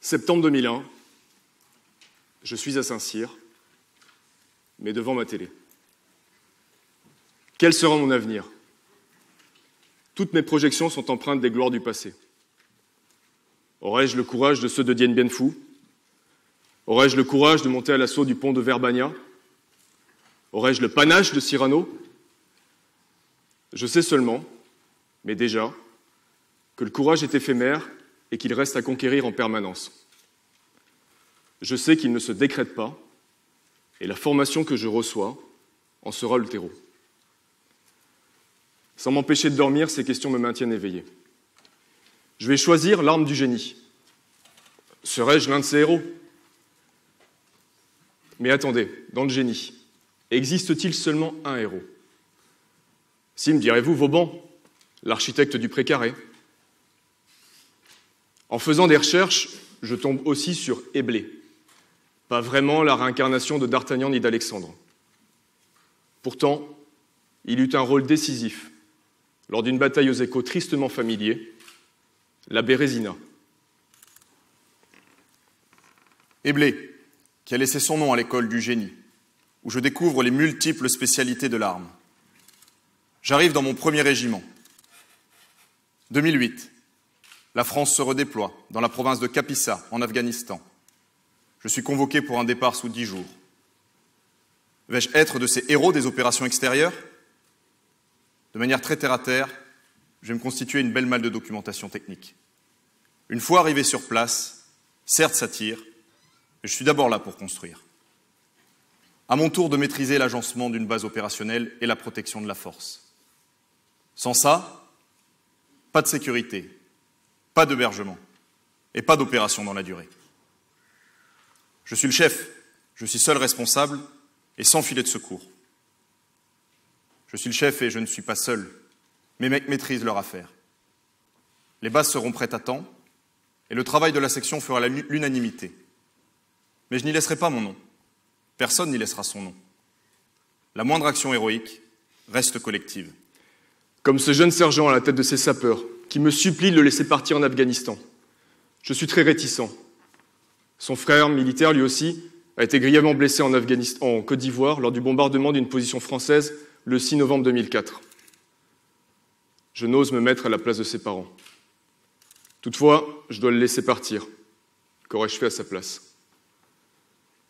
Septembre 2001, je suis à Saint-Cyr, mais devant ma télé. Quel sera mon avenir? Toutes mes projections sont empreintes des gloires du passé. Aurais-je le courage de ceux de Dien Bien Phu? Aurais-je le courage de monter à l'assaut du pont de Verbania? Aurais-je le panache de Cyrano? Je sais seulement, mais déjà, que le courage est éphémère et qu'il reste à conquérir en permanence. Je sais qu'il ne se décrète pas, et la formation que je reçois en sera le terreau. Sans m'empêcher de dormir, ces questions me maintiennent éveillé. Je vais choisir l'arme du génie. Serais-je l'un de ces héros? Mais attendez, dans le génie, existe-t-il seulement un héros? Si, me direz-vous, Vauban, l'architecte du précaré. En faisant des recherches, je tombe aussi sur Éblé, pas vraiment la réincarnation de D'Artagnan ni d'Alexandre. Pourtant, il eut un rôle décisif lors d'une bataille aux échos tristement familiers, la Bérésina. Éblé, qui a laissé son nom à l'école du génie, où je découvre les multiples spécialités de l'arme. J'arrive dans mon premier régiment. 2008. La France se redéploie dans la province de Kapisa, en Afghanistan. Je suis convoqué pour un départ sous 10 jours. Vais-je être de ces héros des opérations extérieures? De manière très terre-à-terre, je vais me constituer une belle malle de documentation technique. Une fois arrivé sur place, certes ça tire, mais je suis d'abord là pour construire. À mon tour de maîtriser l'agencement d'une base opérationnelle et la protection de la force. Sans ça, pas de sécurité, pas d'hébergement et pas d'opération dans la durée. Je suis le chef, je suis seul responsable et sans filet de secours. Je suis le chef et je ne suis pas seul. Mes mecs maîtrisent leur affaire. Les bases seront prêtes à temps et le travail de la section fera l'unanimité. Mais je n'y laisserai pas mon nom. Personne n'y laissera son nom. La moindre action héroïque reste collective. Comme ce jeune sergent à la tête de ses sapeurs, qui me supplie de le laisser partir en Afghanistan. Je suis très réticent. Son frère, militaire lui aussi, a été grièvement blessé en Côte d'Ivoire lors du bombardement d'une position française le 6 novembre 2004. Je n'ose me mettre à la place de ses parents. Toutefois, je dois le laisser partir. Qu'aurais-je fait à sa place?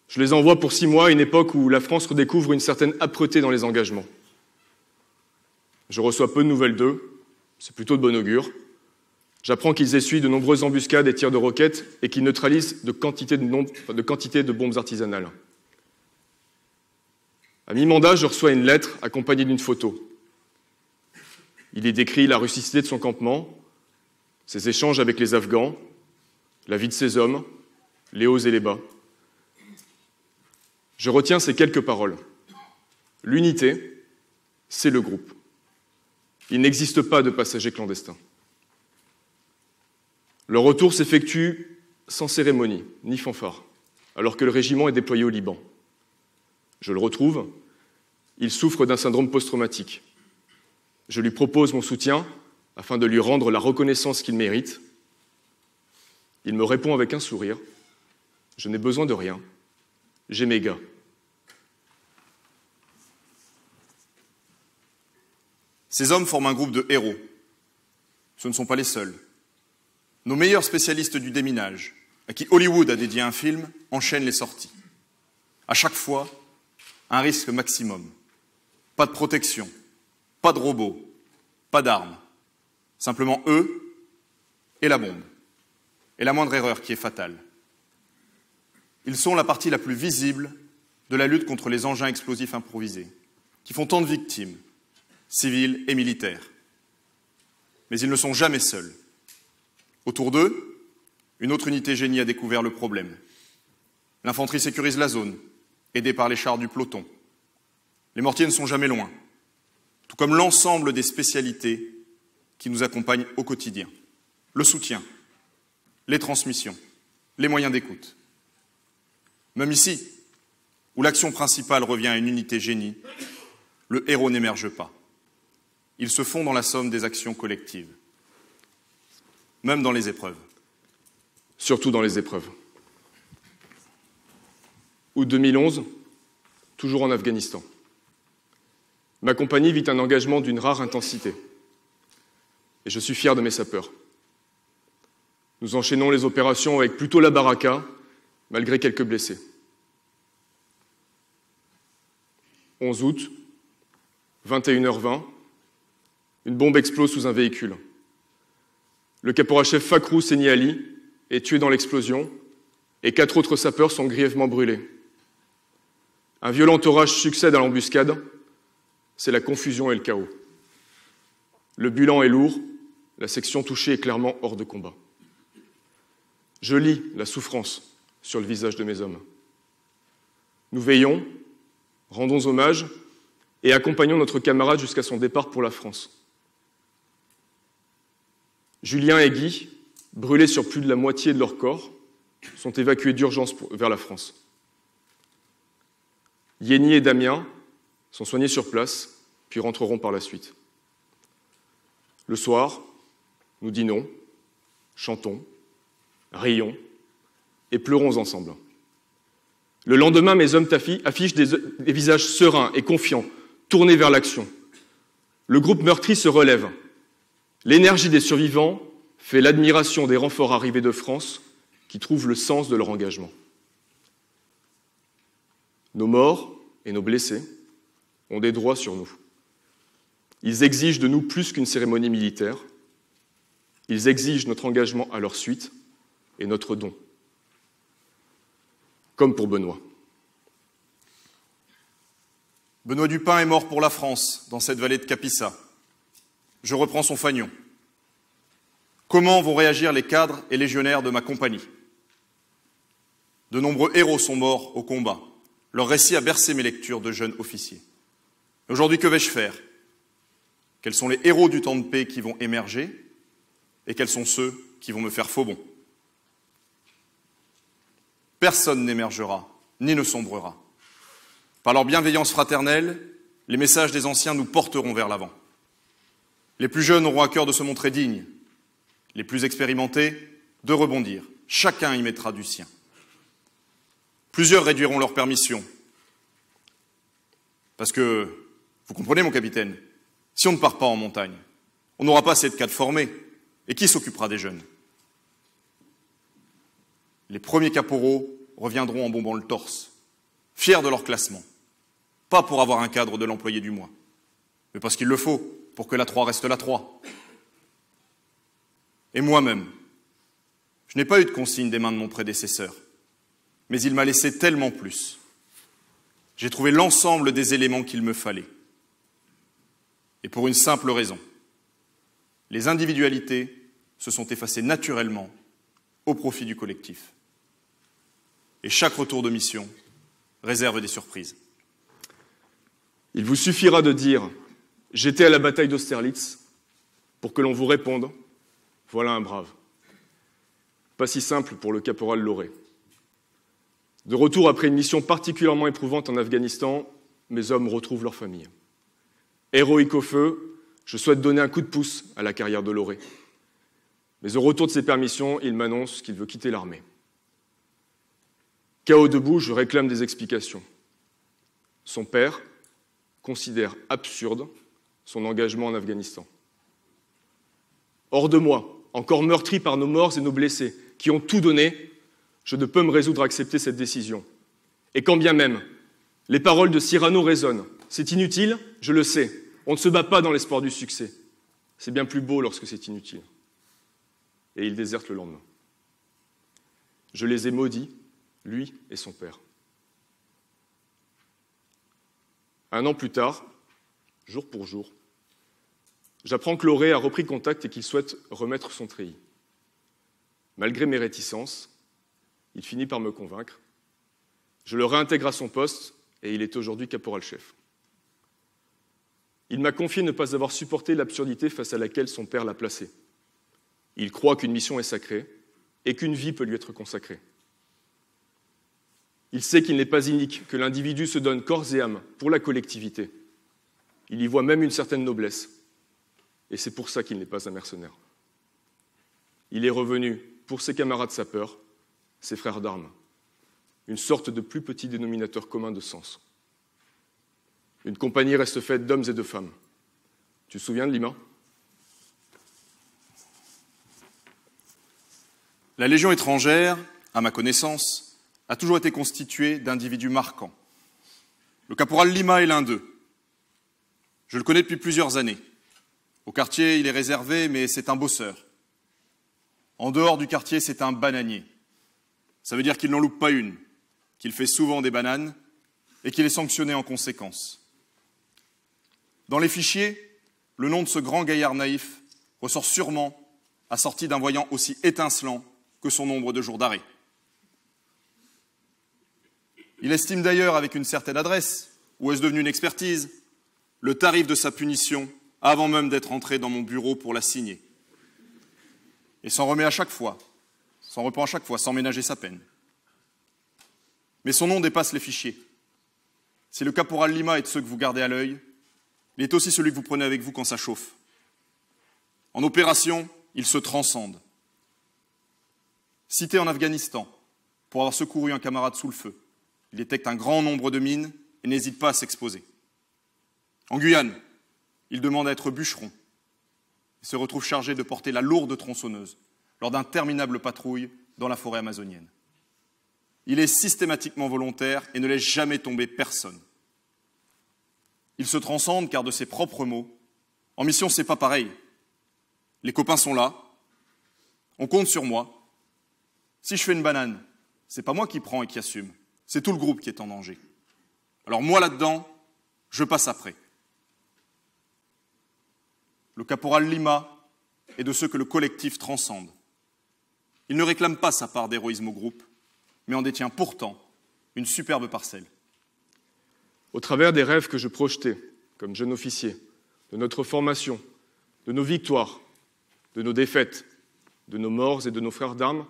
Je les envoie pour 6 mois à une époque où la France redécouvre une certaine âpreté dans les engagements. Je reçois peu de nouvelles d'eux, c'est plutôt de bon augure. J'apprends qu'ils essuient de nombreuses embuscades et tirs de roquettes et qu'ils neutralisent de quantité de bombes artisanales. À mi-mandat, je reçois une lettre accompagnée d'une photo. Il y décrit la rusticité de son campement, ses échanges avec les Afghans, la vie de ses hommes, les hauts et les bas. Je retiens ces quelques paroles. L'unité, c'est le groupe. Il n'existe pas de passagers clandestins. Le retour s'effectue sans cérémonie, ni fanfare, alors que le régiment est déployé au Liban. Je le retrouve, il souffre d'un syndrome post-traumatique. Je lui propose mon soutien afin de lui rendre la reconnaissance qu'il mérite. Il me répond avec un sourire. Je n'ai besoin de rien. J'ai mes gars. Ces hommes forment un groupe de héros. Ce ne sont pas les seuls. Nos meilleurs spécialistes du déminage, à qui Hollywood a dédié un film, enchaînent les sorties. À chaque fois, un risque maximum. Pas de protection, pas de robots, pas d'armes. Simplement eux et la bombe. Et la moindre erreur qui est fatale. Ils sont la partie la plus visible de la lutte contre les engins explosifs improvisés, qui font tant de victimes, civiles et militaires. Mais ils ne sont jamais seuls. Autour d'eux, une autre unité génie a découvert le problème. L'infanterie sécurise la zone, aidée par les chars du peloton. Les mortiers ne sont jamais loin, tout comme l'ensemble des spécialités qui nous accompagnent au quotidien. Le soutien, les transmissions, les moyens d'écoute. Même ici, où l'action principale revient à une unité génie, le héros n'émerge pas. Ils se font dans la somme des actions collectives, même dans les épreuves. surtout dans les épreuves. Août 2011, toujours en Afghanistan. Ma compagnie vit un engagement d'une rare intensité. Et je suis fier de mes sapeurs. Nous enchaînons les opérations avec plutôt la baraka, malgré quelques blessés. 11 août, 21h20, une bombe explose sous un véhicule. Le caporal-chef Fakrou Seni Ali est tué dans l'explosion et 4 autres sapeurs sont grièvement brûlés. Un violent orage succède à l'embuscade, c'est la confusion et le chaos. Le bilan est lourd, la section touchée est clairement hors de combat. Je lis la souffrance sur le visage de mes hommes. Nous veillons, rendons hommage et accompagnons notre camarade jusqu'à son départ pour la France. Julien et Guy, brûlés sur plus de la moitié de leur corps, sont évacués d'urgence vers la France. Yéni et Damien sont soignés sur place, puis rentreront par la suite. Le soir, nous dînons, chantons, rions et pleurons ensemble. Le lendemain, mes hommes affichent des visages sereins et confiants, tournés vers l'action. Le groupe meurtri se relève. L'énergie des survivants fait l'admiration des renforts arrivés de France qui trouvent le sens de leur engagement. Nos morts et nos blessés ont des droits sur nous. Ils exigent de nous plus qu'une cérémonie militaire. Ils exigent notre engagement à leur suite et notre don. Comme pour Benoît. Benoît Dupin est mort pour la France, dans cette vallée de Capissa. Je reprends son fanion. Comment vont réagir les cadres et légionnaires de ma compagnie? De nombreux héros sont morts au combat. Leur récit a bercé mes lectures de jeunes officiers. Aujourd'hui, que vais-je faire? Quels sont les héros du temps de paix qui vont émerger? Et quels sont ceux qui vont me faire faux bond? Personne n'émergera, ni ne sombrera. Par leur bienveillance fraternelle, les messages des anciens nous porteront vers l'avant. Les plus jeunes auront à cœur de se montrer dignes, les plus expérimentés de rebondir. Chacun y mettra du sien. Plusieurs réduiront leur permission. Parce que, vous comprenez mon capitaine, si on ne part pas en montagne, on n'aura pas assez de cadres formés. Et qui s'occupera des jeunes? Les premiers caporaux reviendront en bombant le torse, fiers de leur classement. Pas pour avoir un cadre de l'employé du mois, mais parce qu'il le faut, pour que la 3 reste la 3. Et moi-même, je n'ai pas eu de consigne des mains de mon prédécesseur, mais il m'a laissé tellement plus. J'ai trouvé l'ensemble des éléments qu'il me fallait. Et pour une simple raison. Les individualités se sont effacées naturellement au profit du collectif. Et chaque retour de mission réserve des surprises. Il vous suffira de dire « J'étais à la bataille d'Austerlitz » pour que l'on vous réponde « Voilà un brave ». Pas si simple pour le caporal Lauré. De retour après une mission particulièrement éprouvante en Afghanistan, mes hommes retrouvent leur famille. Héroïque au feu, je souhaite donner un coup de pouce à la carrière de Lauré. Mais au retour de ses permissions, il m'annonce qu'il veut quitter l'armée. KO debout, je réclame des explications. Son père considère absurde son engagement en Afghanistan. Hors de moi, encore meurtri par nos morts et nos blessés, qui ont tout donné, je ne peux me résoudre à accepter cette décision. Et quand bien même, les paroles de Cyrano résonnent. C'est inutile, je le sais. On ne se bat pas dans l'espoir du succès. C'est bien plus beau lorsque c'est inutile. Et il déserte le lendemain. Je les ai maudits, lui et son père. Un an plus tard, jour pour jour, j'apprends que Lauré a repris contact et qu'il souhaite remettre son treillis. Malgré mes réticences, il finit par me convaincre. Je le réintègre à son poste et il est aujourd'hui caporal-chef. Il m'a confié ne pas avoir supporté l'absurdité face à laquelle son père l'a placé. Il croit qu'une mission est sacrée et qu'une vie peut lui être consacrée. Il sait qu'il n'est pas inique, que l'individu se donne corps et âme pour la collectivité. Il y voit même une certaine noblesse. Et c'est pour ça qu'il n'est pas un mercenaire. Il est revenu pour ses camarades sapeurs, ses frères d'armes. Une sorte de plus petit dénominateur commun de sens. Une compagnie reste faite d'hommes et de femmes. Tu te souviens de Lima ? La Légion étrangère, à ma connaissance, a toujours été constituée d'individus marquants. Le caporal Lima est l'un d'eux. Je le connais depuis plusieurs années. Au quartier, il est réservé, mais c'est un bosseur. En dehors du quartier, c'est un bananier. Ça veut dire qu'il n'en loupe pas une, qu'il fait souvent des bananes et qu'il est sanctionné en conséquence. Dans les fichiers, le nom de ce grand gaillard naïf ressort sûrement assorti d'un voyant aussi étincelant que son nombre de jours d'arrêt. Il estime d'ailleurs avec une certaine adresse, ou est-ce devenu une expertise, le tarif de sa punition avant même d'être entré dans mon bureau pour la signer. Et s'en remet à chaque fois, s'en reprend à chaque fois, sans ménager sa peine. Mais son nom dépasse les fichiers. Si le caporal Lima est de ceux que vous gardez à l'œil, il est aussi celui que vous prenez avec vous quand ça chauffe. En opération, il se transcende. Cité en Afghanistan, pour avoir secouru un camarade sous le feu, il détecte un grand nombre de mines et n'hésite pas à s'exposer. En Guyane, il demande à être bûcheron et se retrouve chargé de porter la lourde tronçonneuse lors d'interminables patrouilles dans la forêt amazonienne. Il est systématiquement volontaire et ne laisse jamais tomber personne. Il se transcende car, de ses propres mots, en mission, c'est pas pareil. Les copains sont là, on compte sur moi. Si je fais une banane, c'est pas moi qui prends et qui assume, c'est tout le groupe qui est en danger. Alors moi là-dedans, je passe après. Le caporal Lima est de ceux que le collectif transcende. Il ne réclame pas sa part d'héroïsme au groupe, mais en détient pourtant une superbe parcelle. Au travers des rêves que je projetais, comme jeune officier, de notre formation, de nos victoires, de nos défaites, de nos morts et de nos frères d'armes,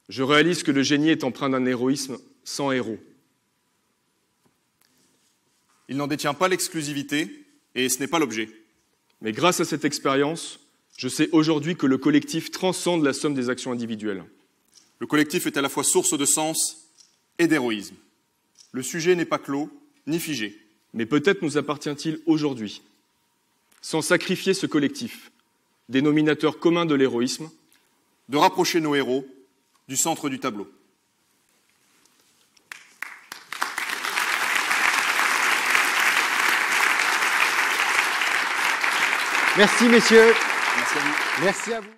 je réalise que le génie est empreint d'un héroïsme sans héros. Il n'en détient pas l'exclusivité, et ce n'est pas l'objet. Mais grâce à cette expérience, je sais aujourd'hui que le collectif transcende la somme des actions individuelles. Le collectif est à la fois source de sens et d'héroïsme. Le sujet n'est pas clos, ni figé. Mais peut-être nous appartient-il aujourd'hui, sans sacrifier ce collectif, dénominateur commun de l'héroïsme, de rapprocher nos héros du centre du tableau. Merci, messieurs. Merci à vous. Merci à vous.